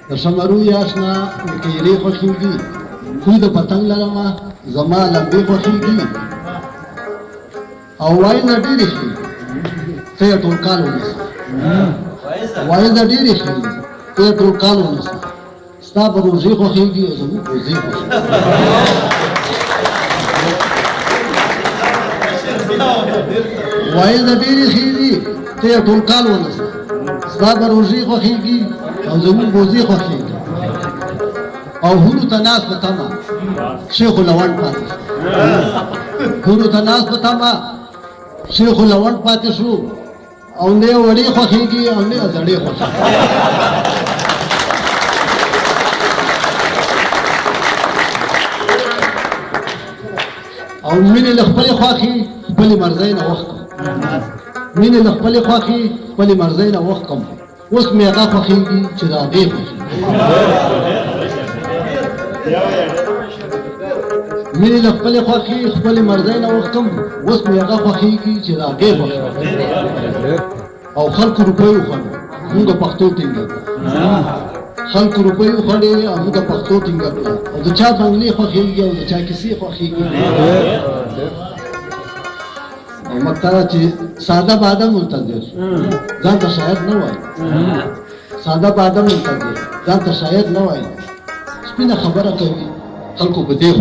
د شمرو یاشنا کیرې خوښېږي خو د پتنګ لرمه زما لمبې خوښېږي او وایي نه ډېرې ښې ته یې ټول کال ونیسه وایي نه ډېرې ښې ته یې ټول کال ونیسه ستا به روژې خوښېږي او زموږ روزې خوښېږي وایي نه ډېرې ښې دي ته یې ټول کال ونیسه ستا به روژې خوښېږي او زموږ روزې خوښېږي او هورو ته ناست په تمه شیخ لونډ پاتې شو هورو ته ناست په تمه شیخ لونډ پاتې شو او نه یې وړې خوښېږي او نه یې زړې خوښېږي او مینې له خپلې خوښې خپلې مرضۍ نه وښکم مینې له خپلې خوښې خپلې مرضۍ نه وښکم اوس مې هغه خوښېږي چې د هغې خوښېږي مینې له خپلې خوښې خپلې مرضۍ نه وښکم اوس مې هغه خوښېږي چې د هغې خوښېږي او خلکو روپۍ وخوړې موږ پښتو ټینګه کړه خلکو روپۍ وخوړې او موږ پښتو ټینګه کړه او د چا بنګلې خوښېږي او د چا کیسې خوښېږي او مکتره چې ساده باده منتظر ځان ته شاعر نه وایي ساده باده منتظر ځان ته شاعر نه وایي سپینه خبره کوي خلکو په دې